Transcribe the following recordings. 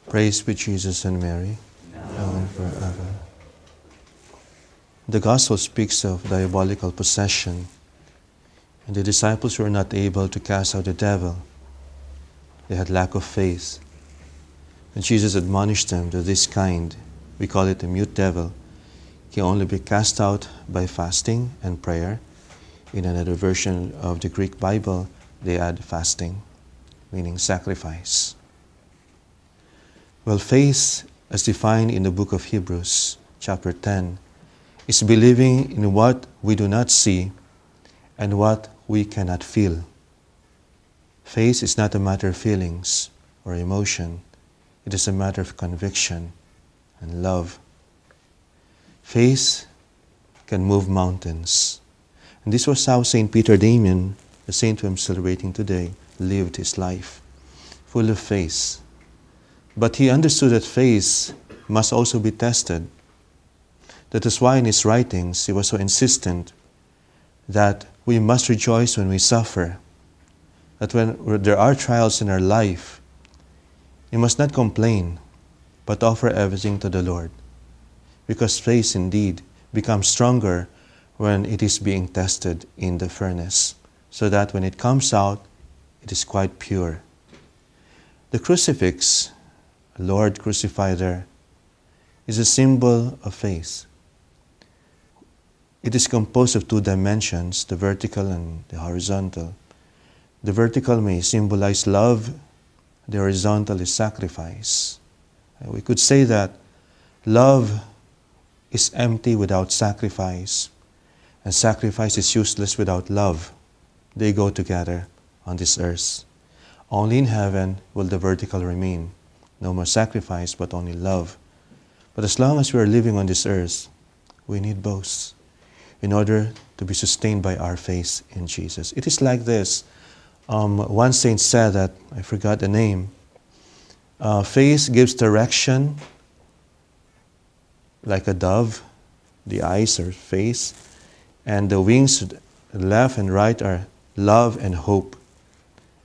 Praise be Jesus and Mary, now and forever. The Gospel speaks of diabolical possession, and the disciples were not able to cast out the devil. They had lack of faith. And Jesus admonished them that this kind, we call it a mute devil, can only be cast out by fasting and prayer. In another version of the Greek Bible, they add fasting, meaning sacrifice. Well, faith, as defined in the book of Hebrews, chapter 10, is believing in what we do not see and what we cannot feel. Faith is not a matter of feelings or emotion. It is a matter of conviction and love. Faith can move mountains. And this was how St. Peter Damian, the saint who I'm celebrating today, lived his life, full of faith. But he understood that faith must also be tested. That is why in his writings he was so insistent that we must rejoice when we suffer. That when there are trials in our life, we must not complain, but offer everything to the Lord. Because faith indeed becomes stronger when it is being tested in the furnace, so that when it comes out, it is quite pure. The crucifix, Lord crucified there, is a symbol of faith. It is composed of two dimensions, the vertical and the horizontal. The vertical may symbolize love, the horizontal is sacrifice. We could say that love is empty without sacrifice, and sacrifice is useless without love. They go together on this earth. Only in heaven will the vertical remain. No more sacrifice, but only love. But as long as we are living on this earth, we need both in order to be sustained by our faith in Jesus. It is like this. One saint said that, I forgot the name, faith gives direction like a dove, the eyes are faith, and the wings, left and right, are love and hope,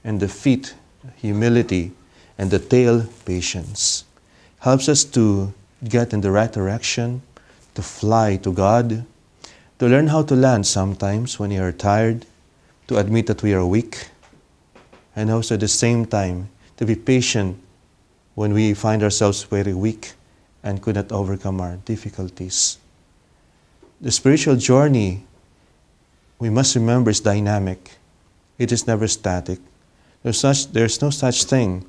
and the feet, humility, and the tail, patience. Helps us to get in the right direction, to fly to God, to learn how to land sometimes when you are tired, to admit that we are weak, and also at the same time to be patient when we find ourselves very weak and could not overcome our difficulties. The spiritual journey, we must remember, is dynamic. It is never static. There's no such thing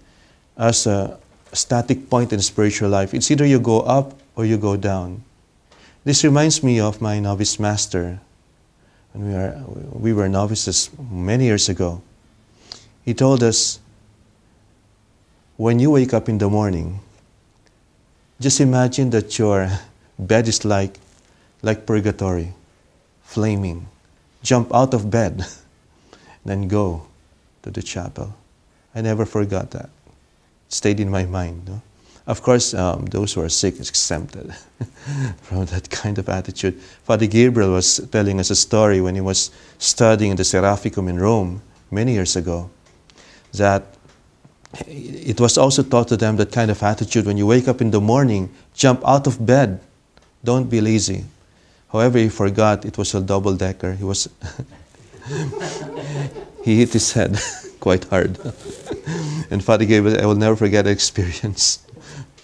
as a static point in spiritual life. It's either you go up or you go down. This reminds me of my novice master. When we were novices many years ago. He told us, when you wake up in the morning, just imagine that your bed is like purgatory, flaming. Jump out of bed, then go to the chapel. I never forgot that. It stayed in my mind. No? Of course, those who are sick is exempted from that kind of attitude. Father Gabriel was telling us a story when he was studying the Seraphicum in Rome many years ago, that it was also taught to them that kind of attitude. When you wake up in the morning, jump out of bed. Don't be lazy. However, he forgot it was a double-decker. He hit his head quite hard. And Father Gabriel, I will never forget the experience.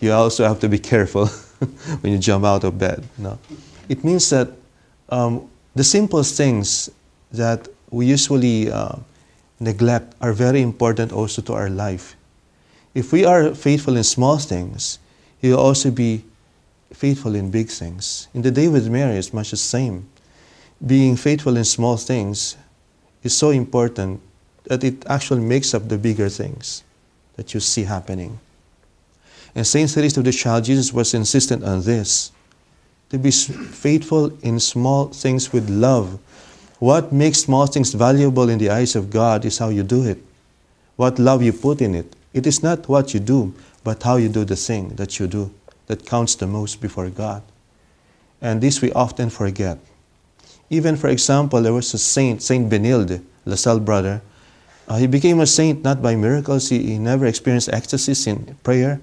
You also have to be careful when you jump out of bed. No. It means that the simple things that we usually neglect are very important also to our life. If we are faithful in small things, He will also be faithful in big things. In the day with Mary, it's much the same. Being faithful in small things is so important that it actually makes up the bigger things that you see happening. And Saint Therese of the Child Jesus was insistent on this, to be faithful in small things with love. What makes small things valuable in the eyes of God is how you do it, what love you put in it. It is not what you do, but how you do the thing that you do that counts the most before God. And this we often forget. Even, for example, there was a saint, Saint Benilde, LaSalle brother. He became a saint not by miracles. He never experienced ecstasies in prayer,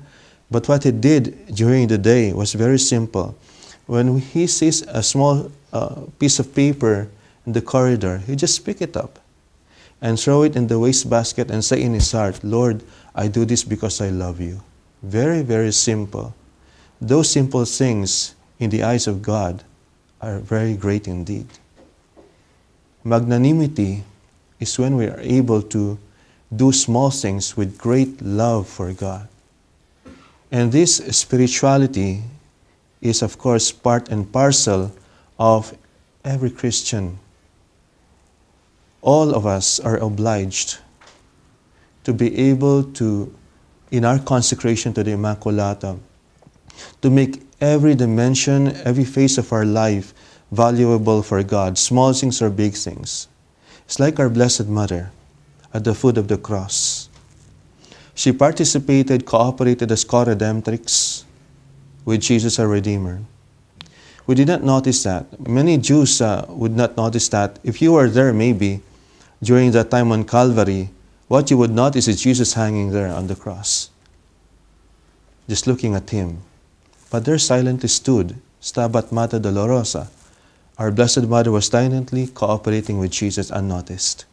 But what he did during the day was very simple. When he sees a small piece of paper in the corridor, he just pick it up and throw it in the wastebasket and say in his heart, Lord, I do this because I love you. Very, very simple. Those simple things in the eyes of God are very great indeed. Magnanimity is when we are able to do small things with great love for God. And this spirituality is, of course, part and parcel of every Christian. All of us are obliged to be able to, in our consecration to the Immaculata, to make every dimension, every phase of our life valuable for God, small things or big things. It's like our Blessed Mother at the foot of the cross. She participated, cooperated as co-redemptrix with Jesus our Redeemer. We did not notice that. Many Jews would not notice that. If you were there maybe during that time on Calvary, what you would notice is Jesus hanging there on the cross, just looking at him. But there silently stood Stabat Mater Dolorosa. Our Blessed Mother was silently cooperating with Jesus unnoticed.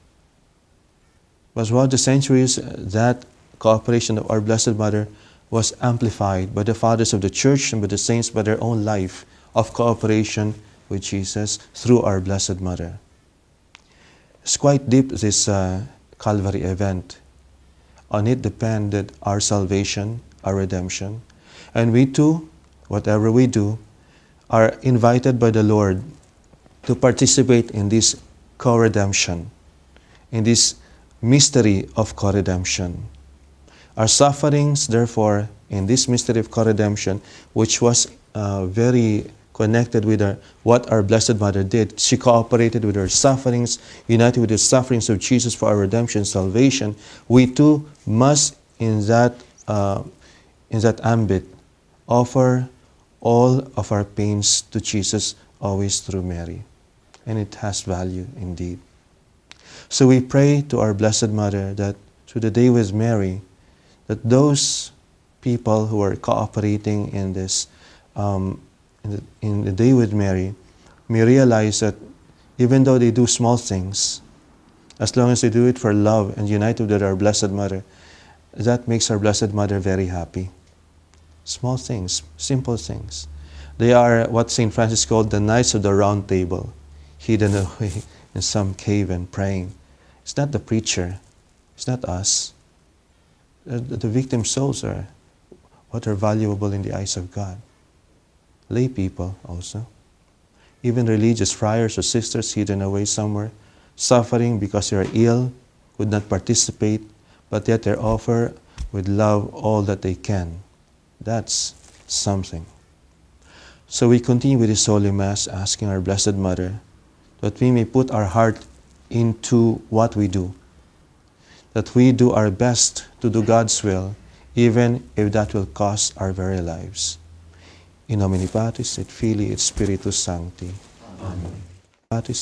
But throughout the centuries, that cooperation of our Blessed Mother was amplified by the fathers of the Church and by the saints by their own life of cooperation with Jesus through our Blessed Mother. It's quite deep, this Calvary event. On it depended our salvation, our redemption. And we too, whatever we do, are invited by the Lord to participate in this co-redemption, in this mystery of co-redemption. Our sufferings, therefore, in this mystery of co-redemption, which was very connected with what our Blessed Mother did. She cooperated with her sufferings, united with the sufferings of Jesus for our redemption, salvation. We too must, in that ambit, offer all of our pains to Jesus, always through Mary. And it has value indeed. So we pray to our Blessed Mother that through the day with Mary, that those people who are cooperating in this, in the day with Mary, may realize that even though they do small things, as long as they do it for love and united with our Blessed Mother, that makes our Blessed Mother very happy. Small things, simple things. They are what St. Francis called the Knights of the Round Table, hidden away in some cave and praying. It's not the preacher, it's not us. The victim souls are what are valuable in the eyes of God. Lay people also. Even religious friars or sisters hidden away somewhere, suffering because they are ill, could not participate, but yet they offer with love all that they can. That's something. So we continue with this Holy Mass, asking our Blessed Mother that we may put our heart into what we do, that we do our best to do God's will, even if that will cost our very lives. In nomine Patris et Filii et Spiritus Sancti. Amen. Patris